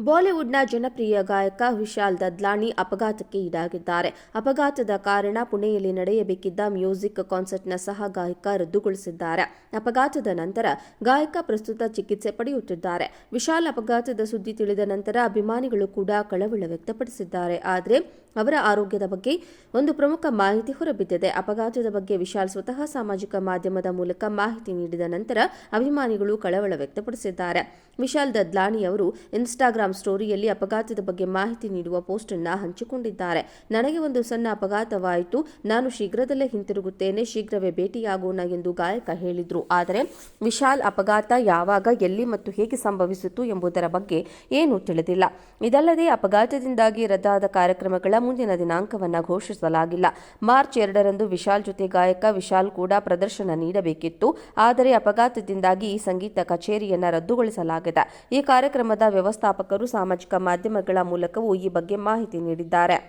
ಬಾಲಿವುಡ್ನ ಜನಪ್ರಿಯ ಗಾಯಕ ವಿಶಾಲ್ ದದ್ಲಾನಿ ಅಪಘಾತಕ್ಕೆ ಈಡಾಗಿದ್ದಾರೆ. ಅಪಘಾತದ ಕಾರಣ ಪುಣೆಯಲ್ಲಿ ನಡೆಯಬೇಕಿದ್ದ ಮ್ಯೂಸಿಕ್ ಕಾನ್ಸರ್ಟ್ನ ಸಹ ಗಾಯಕ ರದ್ದುಗೊಳಿಸಿದ್ದಾರೆ. ಅಪಘಾತದ ನಂತರ ಗಾಯಕ ಪ್ರಸ್ತುತ ಚಿಕಿತ್ಸೆ ಪಡೆಯುತ್ತಿದ್ದಾರೆ. ವಿಶಾಲ್ ಅಪಘಾತದ ಸುದ್ದಿ ತಿಳಿದ ನಂತರ ಅಭಿಮಾನಿಗಳು ಕೂಡ ಕಳವಳ ವ್ಯಕ್ತಪಡಿಸಿದ್ದಾರೆ. ಆದರೆ ಅವರ ಆರೋಗ್ಯದ ಬಗ್ಗೆ ಒಂದು ಪ್ರಮುಖ ಮಾಹಿತಿ ಹೊರಬಿದ್ದಿದೆ. ಅಪಘಾತದ ಬಗ್ಗೆ ವಿಶಾಲ್ ಸ್ವತಃ ಸಾಮಾಜಿಕ ಮಾಧ್ಯಮದ ಮೂಲಕ ಮಾಹಿತಿ ನೀಡಿದ ನಂತರ ಅಭಿಮಾನಿಗಳು ಕಳವಳ ವ್ಯಕ್ತಪಡಿಸಿದ್ದಾರೆ. ವಿಶಾಲ್ ದದ್ಲಾನಿ ಅವರು ಇನ್ಸ್ಟಾಗ್ರಾಂ ಸ್ಟೋರಿಯಲ್ಲಿ ಅಪಘಾತದ ಬಗ್ಗೆ ಮಾಹಿತಿ ನೀಡುವ ಪೋಸ್ಟ್ ಅನ್ನು ಹಂಚಿಕೊಂಡಿದ್ದಾರೆ. ನನಗೆ ಒಂದು ಸಣ್ಣ ಅಪಘಾತವಾಯಿತು. ನಾನು ಶೀಘ್ರದಲ್ಲೇ ಹಿಂತಿರುಗುತ್ತೇನೆ. ಶೀಘ್ರವೇ ಭೇಟಿಯಾಗೋಣ ಎಂದು ಗಾಯಕ ಹೇಳಿದ್ರು. ಆದರೆ ವಿಶಾಲ್ ಅಪಘಾತ ಯಾವಾಗ, ಎಲ್ಲಿ ಮತ್ತು ಹೇಗೆ ಸಂಭವಿಸಿತು ಎಂಬುದರ ಬಗ್ಗೆ ಏನೂ ತಿಳಿದಿಲ್ಲ. ಇದಲ್ಲದೆ ಅಪಘಾತದಿಂದಾಗಿ ರದ್ದಾದ ಕಾರ್ಯಕ್ರಮಗಳ ಮುಂದಿನ ದಿನಾಂಕವನ್ನು ಘೋಷಿಸಲಾಗಿಲ್ಲ. ಮಾರ್ಚ್ 2ರಂದು ವಿಶಾಲ್ ಜೊತೆ ಗಾಯಕ ವಿಶಾಲ್ ಕೂಡ ಪ್ರದರ್ಶನ ನೀಡಬೇಕಿತ್ತು. ಆದರೆ ಅಪಘಾತದಿಂದಾಗಿ ಈ ಸಂಗೀತ ಕಚೇರಿಯನ್ನು ರದ್ದುಗೊಳಿಸಲಾಗಿದೆ. ಈ ಕಾರ್ಯಕ್ರಮದ ವ್ಯವಸ್ಥಾಪಕರು ಸಾಮಾಜಿಕ ಮಾಧ್ಯಮಗಳ ಮೂಲಕವೂ ಈ ಬಗ್ಗೆ ಮಾಹಿತಿ ನೀಡಿದ್ದಾರೆ.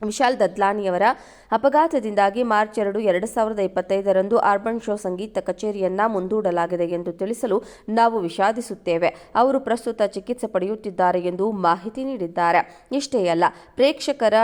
ವಿಶಾಲ್ ದದ್ಲಾನಿಯವರ ಅಪಘಾತದಿಂದಾಗಿ ಮಾರ್ಚ್ 2, 2025ರಂದು ಅರ್ಬನ್ ಶೋ ಸಂಗೀತ ಕಚೇರಿಯನ್ನ ಮುಂದೂಡಲಾಗಿದೆ ಎಂದು ತಿಳಿಸಲು ನಾವು ವಿಷಾದಿಸುತ್ತೇವೆ. ಅವರು ಪ್ರಸ್ತುತ ಚಿಕಿತ್ಸೆ ಪಡೆಯುತ್ತಿದ್ದಾರೆ ಎಂದು ಮಾಹಿತಿ ನೀಡಿದ್ದಾರೆ. ಇಷ್ಟೇ ಅಲ್ಲ, ಪ್ರೇಕ್ಷಕರ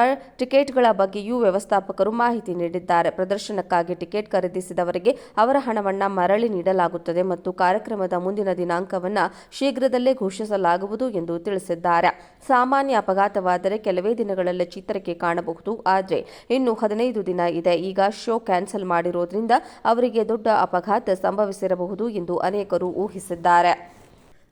ಟಿಕೆಟ್ಗಳ ಬಗ್ಗೆಯೂ ವ್ಯವಸ್ಥಾಪಕರು ಮಾಹಿತಿ ನೀಡಿದ್ದಾರೆ. ಪ್ರದರ್ಶನಕ್ಕಾಗಿ ಟಿಕೆಟ್ ಖರೀದಿಸಿದವರಿಗೆ ಅವರ ಹಣವನ್ನು ಮರಳಿ ನೀಡಲಾಗುತ್ತದೆ ಮತ್ತು ಕಾರ್ಯಕ್ರಮದ ಮುಂದಿನ ದಿನಾಂಕವನ್ನು ಶೀಘ್ರದಲ್ಲೇ ಘೋಷಿಸಲಾಗುವುದು ಎಂದು ತಿಳಿಸಿದ್ದಾರೆ. ಸಾಮಾನ್ಯ ಅಪಘಾತವಾದರೆ ಕೆಲವೇ ದಿನಗಳಲ್ಲಿ ಚೇತರಿಕೆ ಕಾಣಬಹುದು. ಆದರೆ ಇನ್ನು 15 ದಿನ ಇದೆ. ಈಗ ಶೋ ಕ್ಯಾನ್ಸಲ್ ಮಾಡಿರೋದ್ರಿಂದ ಅವರಿಗೆ ದೊಡ್ಡ ಅಪಘಾತ ಸಂಭವಿಸಿರಬಹುದು ಎಂದು ಅನೇಕರು ಊಹಿಸಿದ್ದಾರೆ.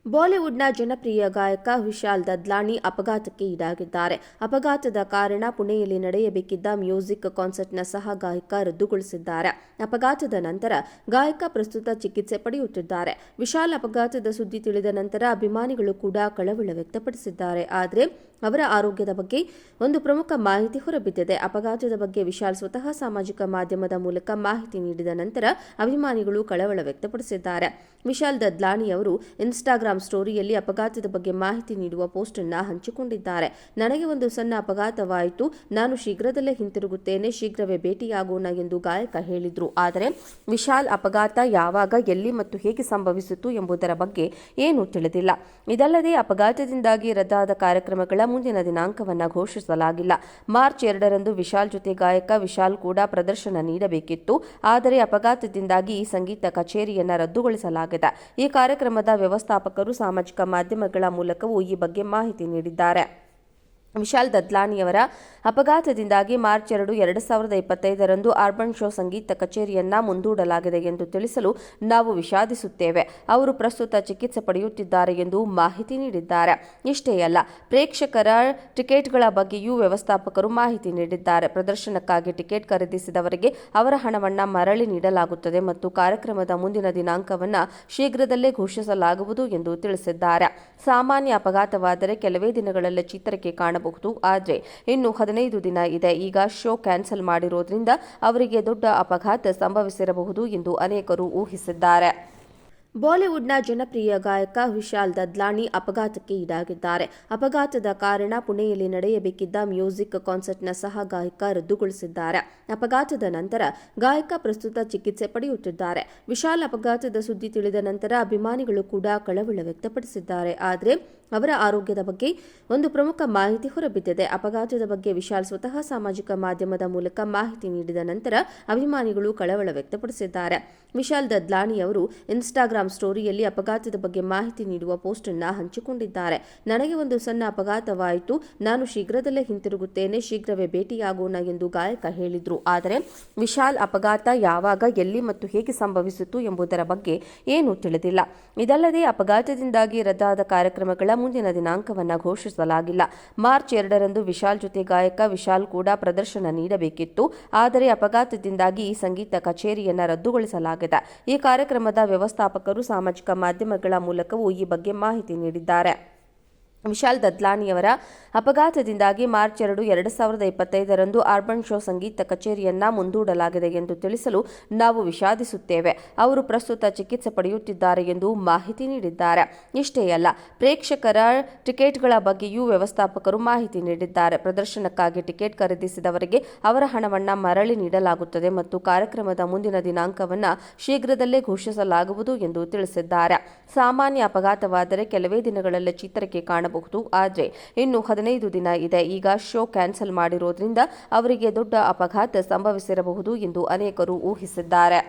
ಬಾಲಿವುಡ್ನ ಜನಪ್ರಿಯ ಗಾಯಕ ವಿಶಾಲ್ ದದ್ಲಾನಿ ಅಪಘಾತಕ್ಕೆ ಈಡಾಗಿದ್ದಾರೆ. ಅಪಘಾತದ ಕಾರಣ ಪುಣೆಯಲ್ಲಿ ನಡೆಯಬೇಕಿದ್ದ ಮ್ಯೂಸಿಕ್ ಕಾನ್ಸರ್ಟ್ನ ಸಹ ಗಾಯಕ ರದ್ದುಗೊಳಿಸಿದ್ದಾರೆ. ಅಪಘಾತದ ನಂತರ ಗಾಯಕ ಪ್ರಸ್ತುತ ಚಿಕಿತ್ಸೆ ಪಡೆಯುತ್ತಿದ್ದಾರೆ. ವಿಶಾಲ್ ಅಪಘಾತದ ಸುದ್ದಿ ತಿಳಿದ ನಂತರ ಅಭಿಮಾನಿಗಳು ಕೂಡ ಕಳವಳ ವ್ಯಕ್ತಪಡಿಸಿದ್ದಾರೆ. ಆದರೆ ಅವರ ಆರೋಗ್ಯದ ಬಗ್ಗೆ ಒಂದು ಪ್ರಮುಖ ಮಾಹಿತಿ ಹೊರಬಿದ್ದಿದೆ. ಅಪಘಾತದ ಬಗ್ಗೆ ವಿಶಾಲ್ ಸ್ವತಃ ಸಾಮಾಜಿಕ ಮಾಧ್ಯಮದ ಮೂಲಕ ಮಾಹಿತಿ ನೀಡಿದ ನಂತರ ಅಭಿಮಾನಿಗಳು ಕಳವಳ ವ್ಯಕ್ತಪಡಿಸಿದ್ದಾರೆ. ವಿಶಾಲ್ ದದ್ಲಾನಿ ಅವರು ಇನ್ಸ್ಟಾಗ್ರಾಂ ಸ್ಟೋರಿಯಲ್ಲಿ ಅಪಘಾತದ ಬಗ್ಗೆ ಮಾಹಿತಿ ನೀಡುವ ಪೋಸ್ಟ್ ಅನ್ನು ಹಂಚಿಕೊಂಡಿದ್ದಾರೆ. ನನಗೆ ಒಂದು ಸಣ್ಣ ಅಪಘಾತವಾಯಿತು. ನಾನು ಶೀಘ್ರದಲ್ಲೇ ಹಿಂತಿರುಗುತ್ತೇನೆ. ಶೀಘ್ರವೇ ಭೇಟಿಯಾಗೋಣ ಎಂದು ಗಾಯಕ ಹೇಳಿದ್ರು. ಆದರೆ ವಿಶಾಲ್ ಅಪಘಾತ ಯಾವಾಗ, ಎಲ್ಲಿ ಮತ್ತು ಹೇಗೆ ಸಂಭವಿಸಿತು ಎಂಬುದರ ಬಗ್ಗೆ ಏನೂ ತಿಳಿದಿಲ್ಲ. ಇದಲ್ಲದೆ ಅಪಘಾತದಿಂದಾಗಿ ರದ್ದಾದ ಕಾರ್ಯಕ್ರಮಗಳ ಮುಂದಿನ ದಿನಾಂಕವನ್ನು ಘೋಷಿಸಲಾಗಿಲ್ಲ. ಮಾರ್ಚ್ 2ರಂದು ವಿಶಾಲ್ ಜೊತೆ ಗಾಯಕ ವಿಶಾಲ್ ಕೂಡ ಪ್ರದರ್ಶನ ನೀಡಬೇಕಿತ್ತು. ಆದರೆ ಅಪಘಾತದಿಂದಾಗಿ ಈ ಸಂಗೀತ ಕಚೇರಿಯನ್ನು ರದ್ದುಗೊಳಿಸಲಾಗಿದೆ. ಈ ಕಾರ್ಯಕ್ರಮದ ವ್ಯವಸ್ಥಾಪಕರು ಸಾಮಾಜಿಕ ಮಾಧ್ಯಮಗಳ ಮೂಲಕವೂ ಈ ಬಗ್ಗೆ ಮಾಹಿತಿ ನೀಡಿದ್ದಾರೆ. ವಿಶಾಲ್ ದದ್ಲಾನಿಯವರ ಅಪಘಾತದಿಂದಾಗಿ ಮಾರ್ಚ್ 2, 2025ರಂದು ಅರ್ಬನ್ ಶೋ ಸಂಗೀತ ಕಚೇರಿಯನ್ನ ಮುಂದೂಡಲಾಗಿದೆ ಎಂದು ತಿಳಿಸಲು ನಾವು ವಿಷಾದಿಸುತ್ತೇವೆ. ಅವರು ಪ್ರಸ್ತುತ ಚಿಕಿತ್ಸೆ ಪಡೆಯುತ್ತಿದ್ದಾರೆ ಎಂದು ಮಾಹಿತಿ ನೀಡಿದ್ದಾರೆ. ಇಷ್ಟೇ ಅಲ್ಲ, ಪ್ರೇಕ್ಷಕರ ಟಿಕೆಟ್ಗಳ ಬಗ್ಗೆಯೂ ವ್ಯವಸ್ಥಾಪಕರು ಮಾಹಿತಿ ನೀಡಿದ್ದಾರೆ. ಪ್ರದರ್ಶನಕ್ಕಾಗಿ ಟಿಕೆಟ್ ಖರೀದಿಸಿದವರಿಗೆ ಅವರ ಹಣವನ್ನು ಮರಳಿ ನೀಡಲಾಗುತ್ತದೆ ಮತ್ತು ಕಾರ್ಯಕ್ರಮದ ಮುಂದಿನ ದಿನಾಂಕವನ್ನು ಶೀಘ್ರದಲ್ಲೇ ಘೋಷಿಸಲಾಗುವುದು ಎಂದು ತಿಳಿಸಿದ್ದಾರೆ. ಸಾಮಾನ್ಯ ಅಪಘಾತವಾದರೆ ಕೆಲವೇ ದಿನಗಳಲ್ಲಿ ಚೇತರಿಕೆ ಕಾಣಬಹುದು. ಆದರೆ ಇನ್ನು 15 ದಿನ ಇದೆ. ಈಗ ಶೋ ಕ್ಯಾನ್ಸಲ್ ಮಾಡಿರೋದ್ರಿಂದ ಅವರಿಗೆ ದೊಡ್ಡ ಅಪಘಾತ ಸಂಭವಿಸಿರಬಹುದು ಎಂದು ಅನೇಕರು ಊಹಿಸಿದ್ದಾರೆ. ಬಾಲಿವುಡ್ನ ಜನಪ್ರಿಯ ಗಾಯಕ ವಿಶಾಲ್ ದದ್ಲಾನಿ ಅಪಘಾತಕ್ಕೆ ಈಡಾಗಿದ್ದಾರೆ. ಅಪಘಾತದ ಕಾರಣ ಪುಣೆಯಲ್ಲಿ ನಡೆಯಬೇಕಿದ್ದ ಮ್ಯೂಸಿಕ್ ಕಾನ್ಸರ್ಟ್ನ ಸಹ ಗಾಯಕ ರದ್ದುಗೊಳಿಸಿದ್ದಾರೆ. ಅಪಘಾತದ ನಂತರ ಗಾಯಕ ಪ್ರಸ್ತುತ ಚಿಕಿತ್ಸೆ ಪಡೆಯುತ್ತಿದ್ದಾರೆ. ವಿಶಾಲ್ ಅಪಘಾತದ ಸುದ್ದಿ ತಿಳಿದ ನಂತರ ಅಭಿಮಾನಿಗಳು ಕೂಡ ಕಳವಳ ವ್ಯಕ್ತಪಡಿಸಿದ್ದಾರೆ. ಆದರೆ ಅವರ ಆರೋಗ್ಯದ ಬಗ್ಗೆ ಒಂದು ಪ್ರಮುಖ ಮಾಹಿತಿ ಹೊರಬಿದ್ದಿದೆ. ಅಪಘಾತದ ಬಗ್ಗೆ ವಿಶಾಲ್ ಸ್ವತಃ ಸಾಮಾಜಿಕ ಮಾಧ್ಯಮದ ಮೂಲಕ ಮಾಹಿತಿ ನೀಡಿದ ನಂತರ ಅಭಿಮಾನಿಗಳು ಕಳವಳ ವ್ಯಕ್ತಪಡಿಸಿದ್ದಾರೆ. ವಿಶಾಲ್ ದದ್ಲಾನಿ ಅವರು ಇನ್ಸ್ಟಾಗ್ರಾಂ ಸ್ಟೋರಿಯಲ್ಲಿ ಅಪಘಾತದ ಬಗ್ಗೆ ಮಾಹಿತಿ ನೀಡುವ ಪೋಸ್ಟ್ ಅನ್ನು ಹಂಚಿಕೊಂಡಿದ್ದಾರೆ. ನನಗೆ ಒಂದು ಸಣ್ಣ ಅಪಘಾತವಾಯಿತು. ನಾನು ಶೀಘ್ರದಲ್ಲೇ ಹಿಂತಿರುಗುತ್ತೇನೆ. ಶೀಘ್ರವೇ ಭೇಟಿಯಾಗೋಣ ಎಂದು ಗಾಯಕ ಹೇಳಿದ್ರು. ಆದರೆ ವಿಶಾಲ್ ಅಪಘಾತ ಯಾವಾಗ, ಎಲ್ಲಿ ಮತ್ತು ಹೇಗೆ ಸಂಭವಿಸಿತು ಎಂಬುದರ ಬಗ್ಗೆ ಏನೂ ತಿಳಿದಿಲ್ಲ. ಇದಲ್ಲದೆ ಅಪಘಾತದಿಂದಾಗಿ ರದ್ದಾದ ಕಾರ್ಯಕ್ರಮಗಳ ಮುಂದಿನ ದಿನಾಂಕವನ್ನು ಘೋಷಿಸಲಾಗಿಲ್ಲ. ಮಾರ್ಚ್ 2ರಂದು ವಿಶಾಲ್ ಜೊತೆ ಗಾಯಕ ವಿಶಾಲ್ ಕೂಡ ಪ್ರದರ್ಶನ ನೀಡಬೇಕಿತ್ತು. ಆದರೆ ಅಪಘಾತದಿಂದಾಗಿ ಈ ಸಂಗೀತ ಕಚೇರಿಯನ್ನು ರದ್ದುಗೊಳಿಸಲಾಗಿದೆ. ಈ ಕಾರ್ಯಕ್ರಮದ ವ್ಯವಸ್ಥಾಪಕರು ಸಾಮಾಜಿಕ ಮಾಧ್ಯಮಗಳ ಮೂಲಕವೂ ಈ ಬಗ್ಗೆ ಮಾಹಿತಿ ನೀಡಿದ್ದಾರೆ. ವಿಶಾಲ್ ದದ್ಲಾನಿಯವರ ಅಪಘಾತದಿಂದಾಗಿ ಮಾರ್ಚ್ 2, 2025ರಂದು ಅರ್ಬನ್ ಶೋ ಸಂಗೀತ ಕಚೇರಿಯನ್ನ ಮುಂದೂಡಲಾಗಿದೆ ಎಂದು ತಿಳಿಸಲು ನಾವು ವಿಷಾದಿಸುತ್ತೇವೆ. ಅವರು ಪ್ರಸ್ತುತ ಚಿಕಿತ್ಸೆ ಪಡೆಯುತ್ತಿದ್ದಾರೆ ಎಂದು ಮಾಹಿತಿ ನೀಡಿದ್ದಾರೆ. ಇಷ್ಟೇ ಅಲ್ಲ, ಪ್ರೇಕ್ಷಕರ ಟಿಕೆಟ್ಗಳ ಬಗ್ಗೆಯೂ ವ್ಯವಸ್ಥಾಪಕರು ಮಾಹಿತಿ ನೀಡಿದ್ದಾರೆ. ಪ್ರದರ್ಶನಕ್ಕಾಗಿ ಟಿಕೆಟ್ ಖರೀದಿಸಿದವರಿಗೆ ಅವರ ಹಣವನ್ನು ಮರಳಿ ನೀಡಲಾಗುತ್ತದೆ ಮತ್ತು ಕಾರ್ಯಕ್ರಮದ ಮುಂದಿನ ದಿನಾಂಕವನ್ನು ಶೀಘ್ರದಲ್ಲೇ ಘೋಷಿಸಲಾಗುವುದು ಎಂದು ತಿಳಿಸಿದ್ದಾರೆ. ಸಾಮಾನ್ಯ ಅಪಘಾತವಾದರೆ ಕೆಲವೇ ದಿನಗಳಲ್ಲಿ ಚೇತರಿಕೆ ಕಾಣಬಹುದು. ಮಾಡಬಹುದು. ಆದರೆ ಇನ್ನು 15 ದಿನ ಇದೆ. ಈಗ ಶೋ ಕ್ಯಾನ್ಸಲ್ ಮಾಡಿರೋದ್ರಿಂದ ಅವರಿಗೆ ದೊಡ್ಡ ಅಪಘಾತ ಸಂಭವಿಸಿರಬಹುದು ಎಂದು ಅನೇಕರು ಊಹಿಸಿದ್ದಾರೆ.